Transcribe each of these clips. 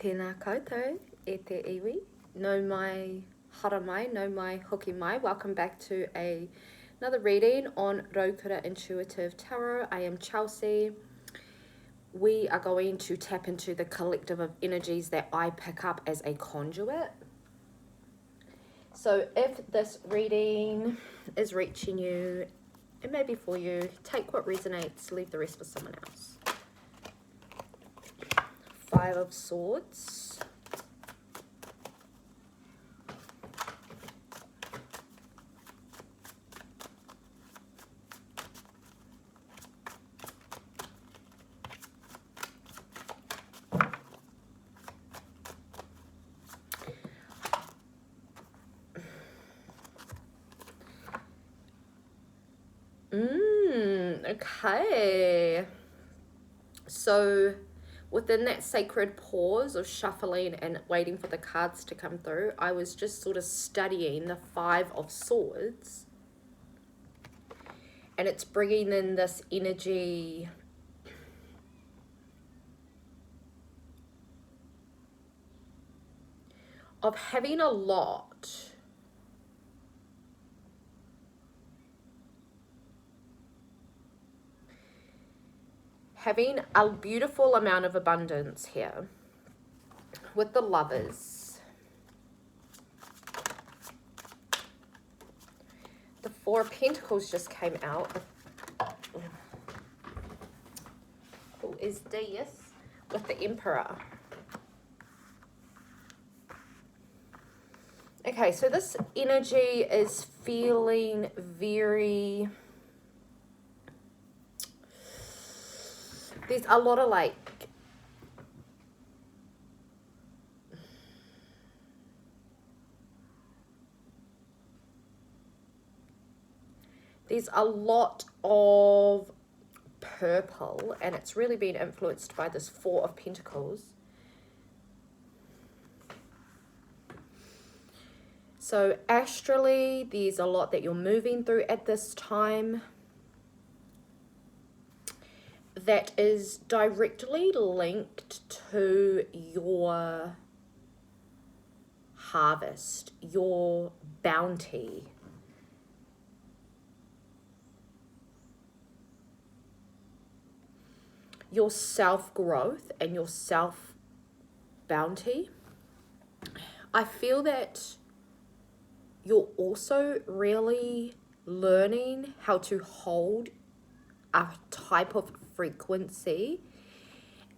Tēnā koutou, e te iwi, no mai hara mai, no mai hoki mai. Welcome back to another reading on Raukura Intuitive Tarot. I am Chelsea. We are going to tap into the collective of energies that I pick up as a conduit. So if this reading is reaching you, it may be for you, take what resonates, leave the rest for someone else. Five of Swords. Okay. So within that sacred pause of shuffling and waiting for the cards to come through, I was just sort of studying the Five of Swords. And it's bringing in this energy of having a lot. Having a beautiful amount of abundance here with the Lovers. The Four of Pentacles just came out. Who is this? With the Emperor. Okay, so this energy is feeling very... There's a lot of like... There's a lot of purple, and it's really been influenced by this Four of Pentacles. So astrally, there's a lot that you're moving through at this time that is directly linked to your harvest, your bounty. Your self-growth and your self-bounty. I feel that you're also really learning how to hold a type of frequency,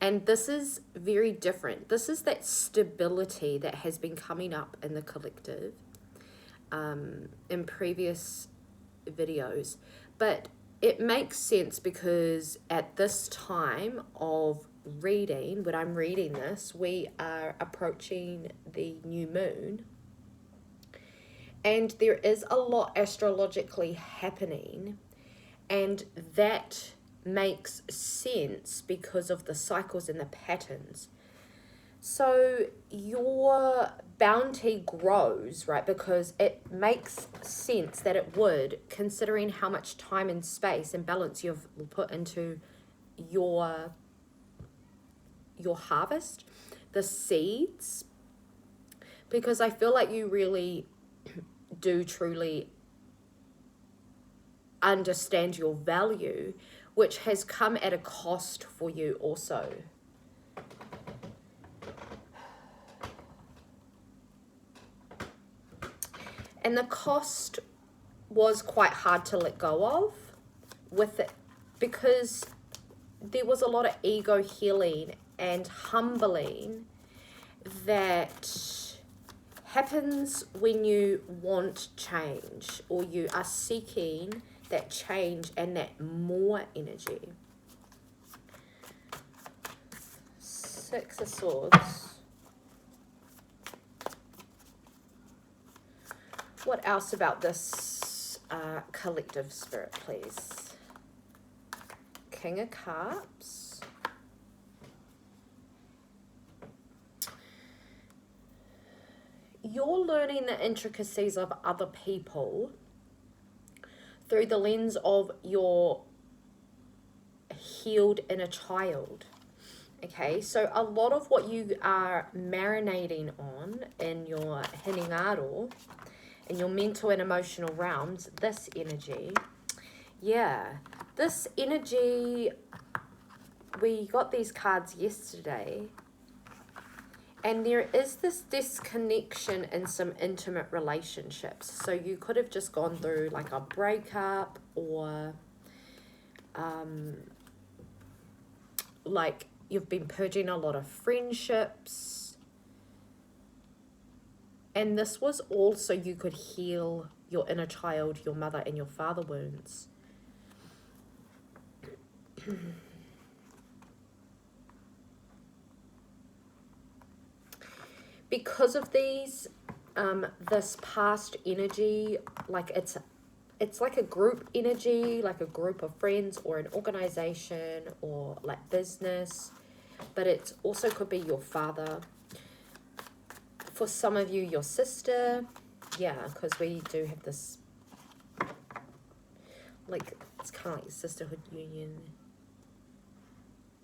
and this is very different. This is that stability that has been coming up in the collective in previous videos, but it makes sense because at this time of reading, when I'm reading this, we are approaching the new moon, and there is a lot astrologically happening, and that makes sense because of the cycles and the patterns. So your bounty grows, right? Because it makes sense that it would, considering how much time and space and balance you've put into your harvest, the seeds, because I feel like you really do truly understand your value, which has come at a cost for you also. And the cost was quite hard to let go of with it, because there was a lot of ego healing and humbling that happens when you want change, or you are seeking that change and that more energy. Six of Swords. What else about this collective spirit, please? King of Cups. You're learning the intricacies of other people through the lens of your healed inner child. Okay, so a lot of what you are marinating on in your hinengaro, in your mental and emotional realms, this energy, this energy, we got these cards yesterday, and there is this disconnection in some intimate relationships. So you could have just gone through like a breakup, or like you've been purging a lot of friendships. And this was also, you could heal your inner child, your mother and your father wounds. Because of these, this past energy, like it's like a group energy, like a group of friends or an organization or like business, but it also could be your father. For some of you, your sister, because we do have this, like, it's kind of like sisterhood union,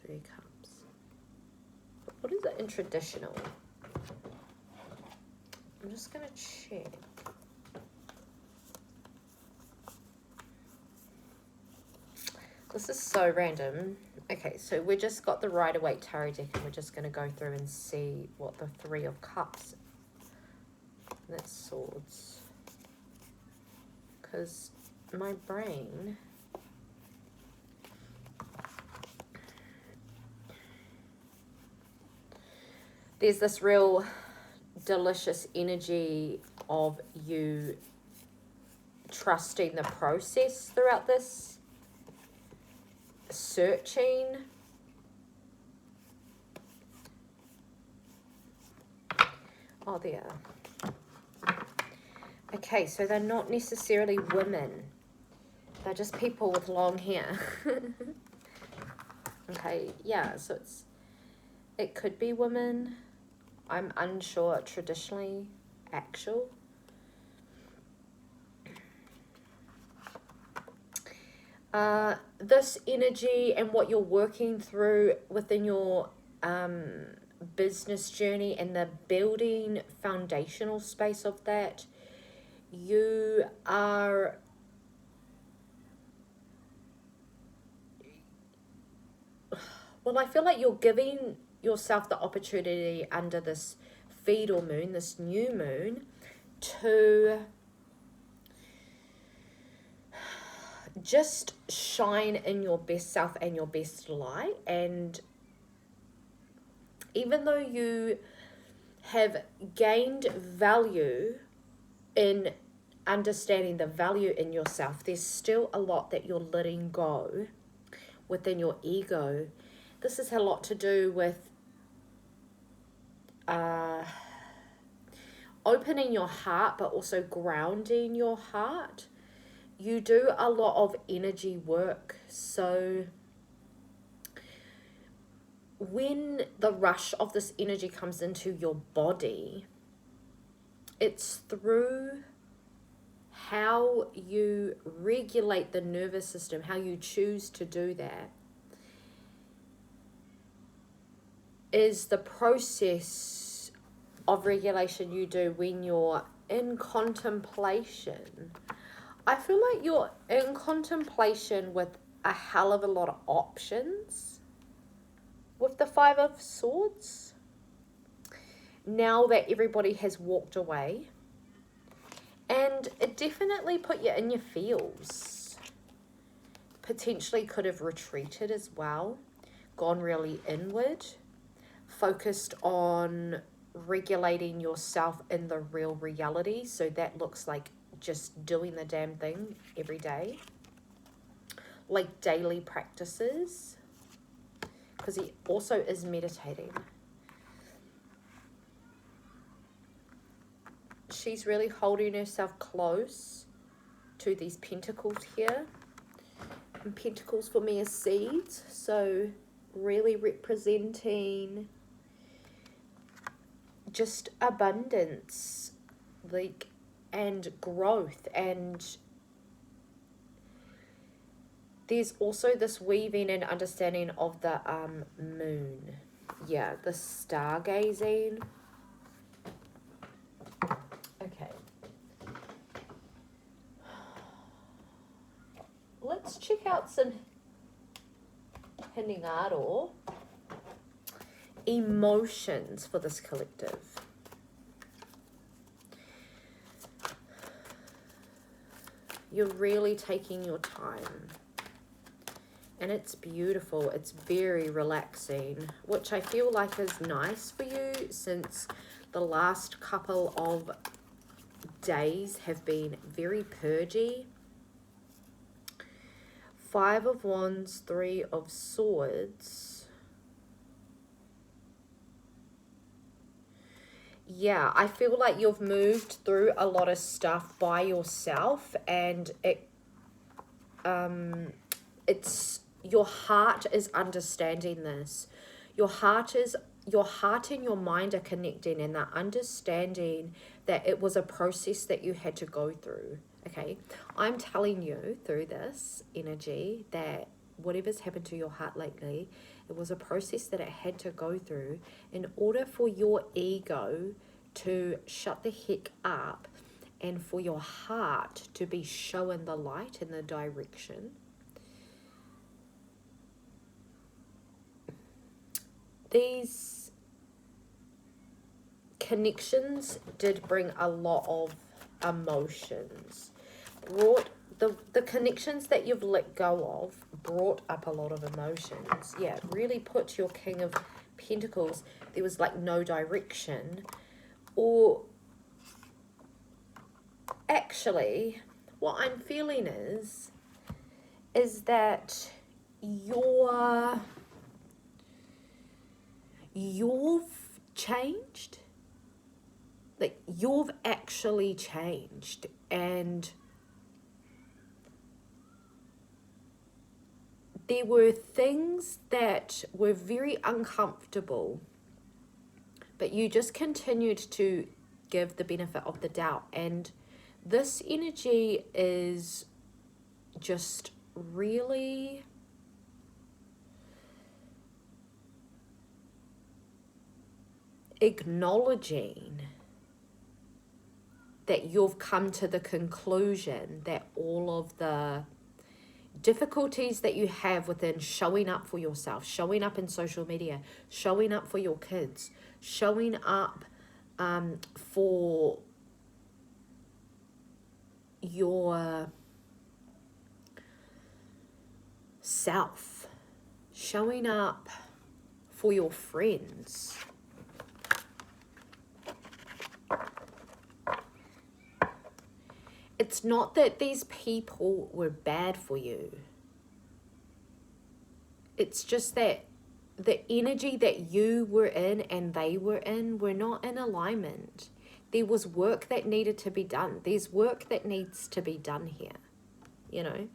3 cups. What is it in traditional? I'm just going to check. This is so random. Okay, so we just got the Rider-Waite Tarot deck, and we're just going to go through and see what the 3 of Cups, that's Swords. Because my brain... There's this real delicious energy of you trusting the process throughout this, searching. Oh, there. Okay, so they're not necessarily women. They're just people with long hair. Okay, yeah, so it could be women. I'm unsure traditionally, actual. This energy and what you're working through within your business journey and the building foundational space of that, you are I feel like you're giving yourself the opportunity under this fetal moon, this new moon, to just shine in your best self and your best light. And even though you have gained value in understanding the value in yourself, there's still a lot that you're letting go within your ego. This has a lot to do with opening your heart, but also grounding your heart. You do a lot of energy work. So when the rush of this energy comes into your body, it's through how you regulate the nervous system, how you choose to do that, is the process of regulation you do when you're in contemplation. I feel like you're in contemplation with a hell of a lot of options with the 5 of Swords. Now that everybody has walked away, and it definitely put you in your feels. Potentially could have retreated as well, gone really inward, focused on regulating yourself in the real reality. So that looks like just doing the damn thing every day, like daily practices, because he also is meditating. She's really holding herself close to these pentacles here. And pentacles for me is seeds, so really representing just abundance, like, and growth. And there's also this weaving and understanding of the moon. yeah, the stargazing. Okay. Let's check out some Hinengaro emotions for this collective. You're really taking your time. And it's beautiful. It's very relaxing, which I feel like is nice for you since the last couple of days have been very purgy. 5 of Wands, 3 of Swords. Yeah, I feel like you've moved through a lot of stuff by yourself, and it's your heart is understanding this. Your heart and your mind are connecting, and they're understanding that it was a process that you had to go through. Okay, I'm telling you through this energy that whatever's happened to your heart lately, it was a process that it had to go through in order for your ego to shut the heck up and for your heart to be shown the light and the direction. These connections did bring a lot of emotions. The connections that you've let go of brought up a lot of emotions. Yeah, really put your King of Pentacles. There was like no direction. Or actually, what I'm feeling is that you've changed. Like, you've actually changed, and there were things that were very uncomfortable, but you just continued to give the benefit of the doubt. And this energy is just really acknowledging that you've come to the conclusion that all of the difficulties that you have within showing up for yourself, showing up in social media, showing up for your kids, showing up for your self, showing up for your friends. It's not that these people were bad for you. It's just that the energy that you were in and they were in were not in alignment. There was work that needed to be done. There's work that needs to be done here, you know.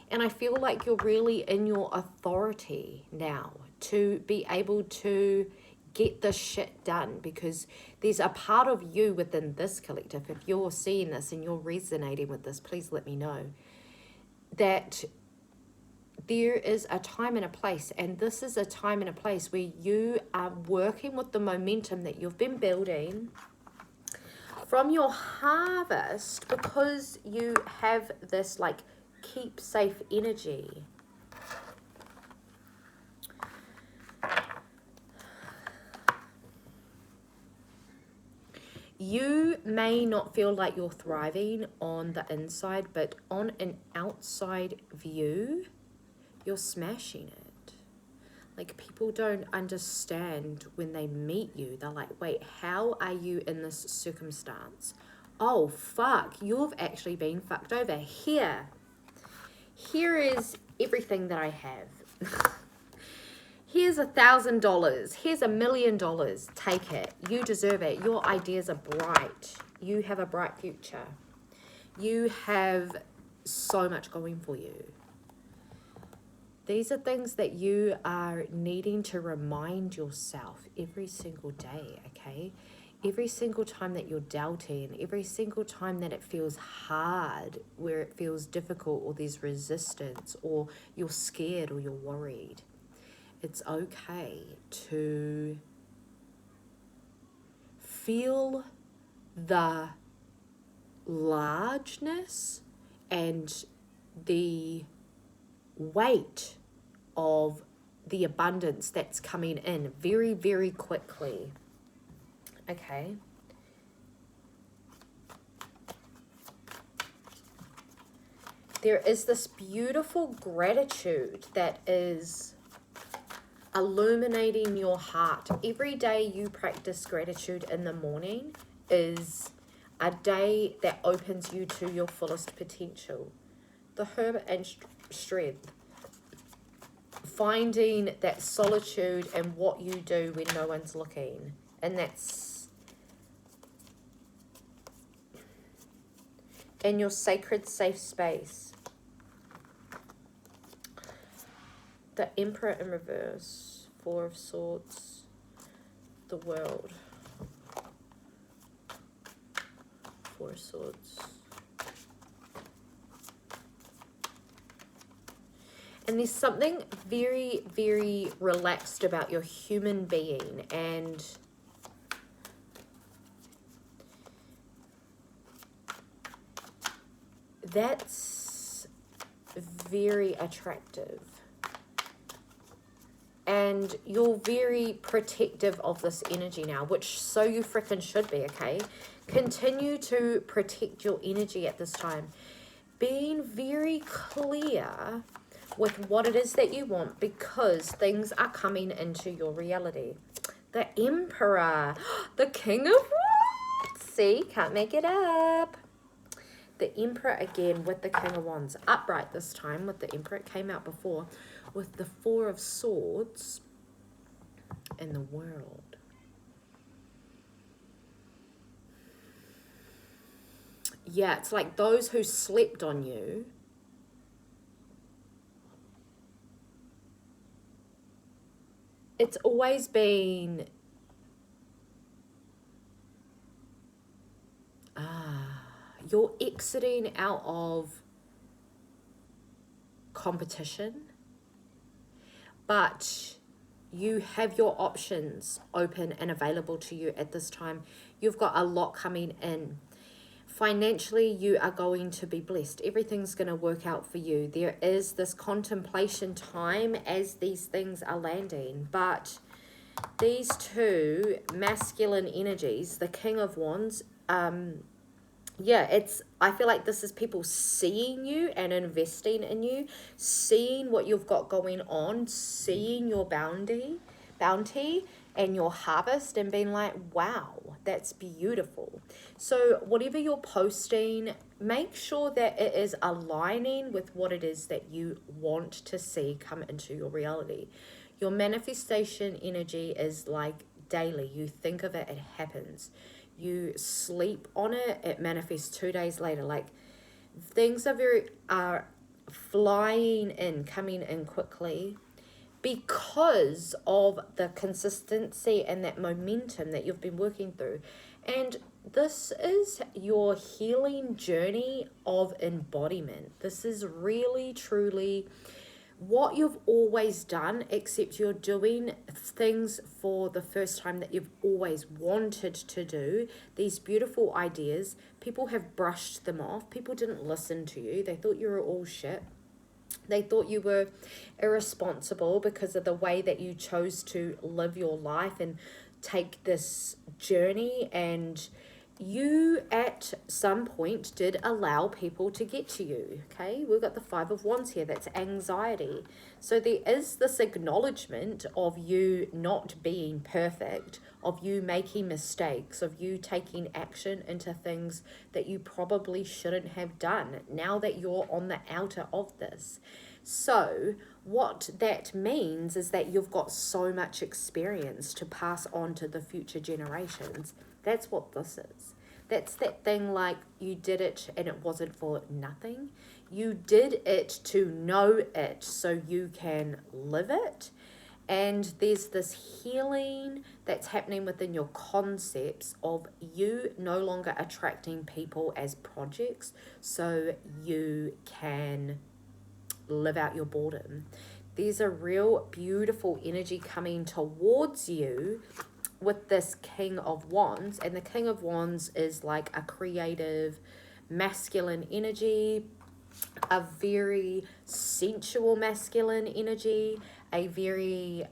And I feel like you're really in your authority now to be able to get this shit done, because there's a part of you within this collective. If you're seeing this and you're resonating with this, please let me know that there is a time and a place, and this is a time and a place where you are working with the momentum that you've been building from your harvest, because you have this like keep safe energy. You may not feel like you're thriving on the inside, but on an outside view, you're smashing it. Like, people don't understand when they meet you. They're like, wait, how are you in this circumstance? Oh, fuck, you've actually been fucked over. Here is everything that I have. Here's $1,000. Here's $1 million. Take it. You deserve it. Your ideas are bright. You have a bright future. You have so much going for you. These are things that you are needing to remind yourself every single day, okay? Every single time that you're doubting, every single time that it feels hard, where it feels difficult, or there's resistance, or you're scared, or you're worried. It's okay to feel the largeness and the weight of the abundance that's coming in very, very quickly. Okay. There is this beautiful gratitude that is illuminating your heart. Every day you practice gratitude in the morning is a day that opens you to your fullest potential. The herb and strength. Finding that solitude and what you do when no one's looking. And that's in your sacred safe space. The Emperor in reverse. Four of Swords. The World. Four of Swords. And there's something very, very relaxed about your human being, and that's very attractive. And you're very protective of this energy now, which so you frickin' should be, okay? Continue to protect your energy at this time. Being very clear with what it is that you want, because things are coming into your reality. The Emperor, the King of Wands. See, can't make it up. The Emperor again with the King of Wands. Upright this time with the Emperor. It came out before with the Four of Swords and the World. Yeah, it's like those who slept on you. It's always been you're exiting out of competition, but you have your options open and available to you at this time. You've got a lot coming in. Financially, you are going to be blessed. Everything's going to work out for you. There is this contemplation time as these things are landing. But these two masculine energies, the King of Wands, yeah, I feel like this is people seeing you and investing in you, seeing what you've got going on, seeing your bounty and your harvest and being like, wow, that's beautiful. So whatever you're posting, make sure that it is aligning with what it is that you want to see come into your reality. Your manifestation energy is like daily. You think of it, it happens. You sleep on it, it manifests 2 days later. Like things are flying in, coming in quickly, because of the consistency and that momentum that you've been working through. And this is your healing journey of embodiment. This is really, truly what you've always done, except you're doing things for the first time that you've always wanted to do. These beautiful ideas, people have brushed them off. People didn't listen to you. They thought you were all shit. They thought you were irresponsible because of the way that you chose to live your life and take this journey. And you at some point did allow people to get to you, okay? We've got the Five of Wands here. That's anxiety. So there is this acknowledgement of you not being perfect, of you making mistakes, of you taking action into things that you probably shouldn't have done now that you're on the outer of this. So what that means is that you've got so much experience to pass on to the future generations. That's what this is. That's that thing like you did it and it wasn't for nothing. You did it to know it so you can live it. And there's this healing that's happening within your concepts of you no longer attracting people as projects so you can live out your boredom. There's a real beautiful energy coming towards you with this King of Wands, and the King of Wands is like a creative masculine energy, a very sensual masculine energy, a very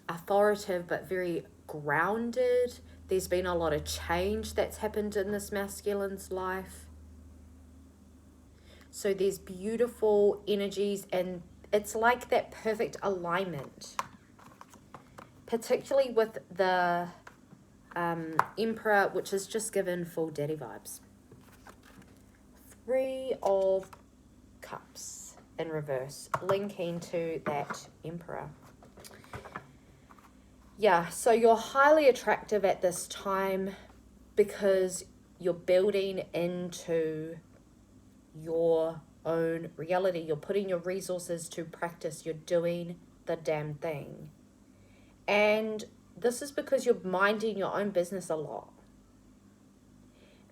authoritative but very grounded. There's been a lot of change that's happened in this masculine's life. So there's beautiful energies, and it's like that perfect alignment, particularly with the Emperor, which is just given full daddy vibes. 3 of Cups in reverse, linking to that Emperor. Yeah, so you're highly attractive at this time because you're building into your own reality. You're putting your resources to practice. You're doing the damn thing. And this is because you're minding your own business a lot.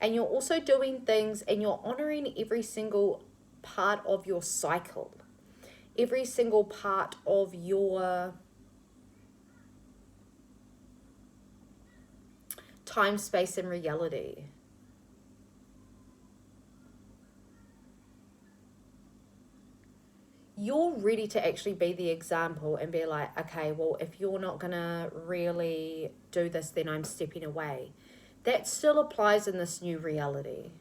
And you're also doing things, and you're honoring every single part of your cycle, every single part of your time, space, and reality. You're ready to actually be the example and be like, okay, well, if you're not going to really do this, then I'm stepping away. That still applies in this new reality,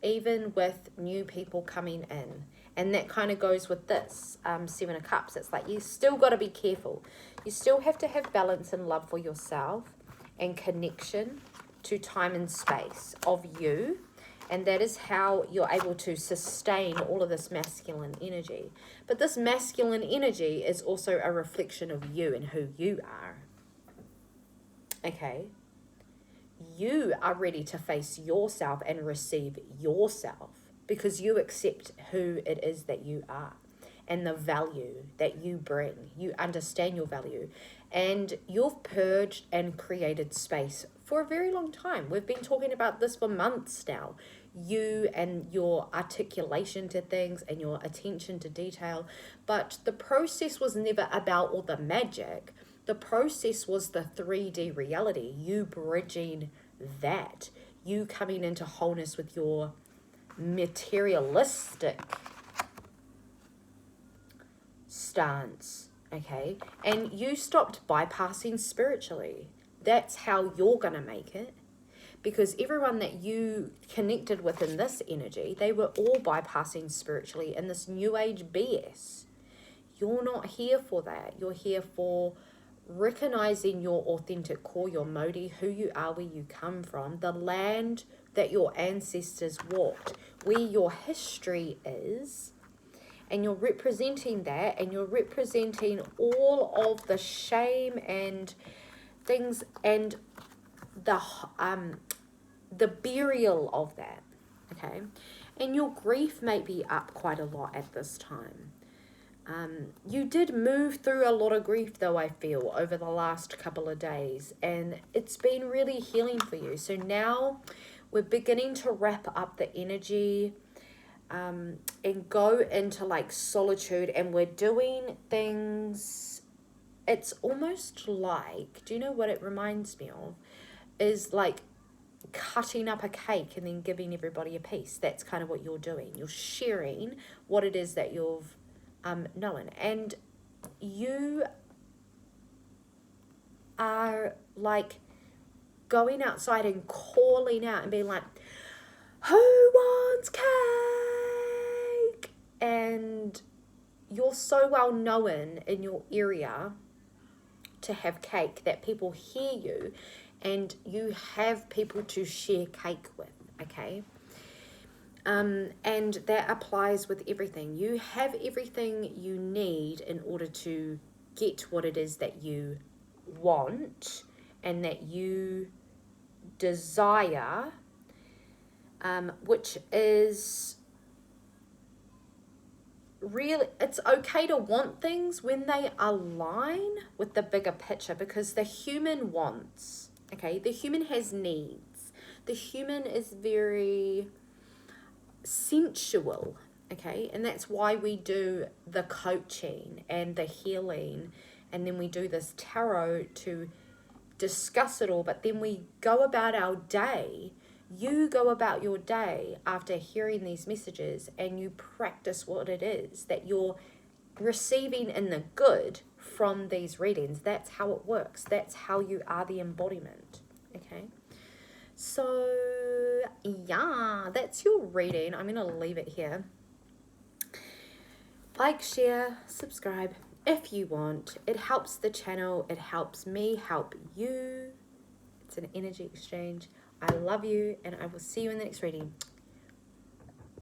even with new people coming in. And that kind of goes with this 7 of Cups. It's like you still got to be careful. You still have to have balance and love for yourself and connection to time and space of you. And that is how you're able to sustain all of this masculine energy. But this masculine energy is also a reflection of you and who you are. Okay? You are ready to face yourself and receive yourself because you accept who it is that you are and the value that you bring. You understand your value. And you've purged and created space for a very long time. We've been talking about this for months now. You and your articulation to things and your attention to detail. But the process was never about all the magic. The process was the 3D reality. You bridging that. You coming into wholeness with your materialistic stance. Okay? And you stopped bypassing spiritually. That's how you're going to make it. Because everyone that you connected with in this energy, they were all bypassing spiritually in this new age BS. You're not here for that. You're here for recognizing your authentic core, your Mauri, who you are, where you come from, the land that your ancestors walked, where your history is. And you're representing that, and you're representing all of the shame and things and the burial of that, okay? And your grief may be up quite a lot at this time. You did move through a lot of grief, though, I feel, over the last couple of days, and it's been really healing for you. So now we're beginning to wrap up the energy and go into like solitude, and we're doing things. It's almost like, do you know what it reminds me of? Is like cutting up a cake and then giving everybody a piece. That's kind of what you're doing. You're sharing what it is that you've known. And you are like going outside and calling out and being like, who wants cake? And you're so well known in your area to have cake that people hear you, and you have people to share cake with, okay? And that applies with everything. You have everything you need in order to get what it is that you want and that you desire, which is really, it's okay to want things when they align with the bigger picture, because the human wants, okay, the human has needs. The human is very sensual, okay, and that's why we do the coaching and the healing and then we do this tarot to discuss it all, but then we go about our day. You go about your day after hearing these messages, and you practice what it is that you're receiving in the good from these readings. That's how it works. That's how you are the embodiment. Okay, so yeah, that's your reading. I'm gonna leave it here. Like, share, subscribe if you want. It helps the channel, it helps me help you. It's an energy exchange. I love you, and I will see you in the next reading.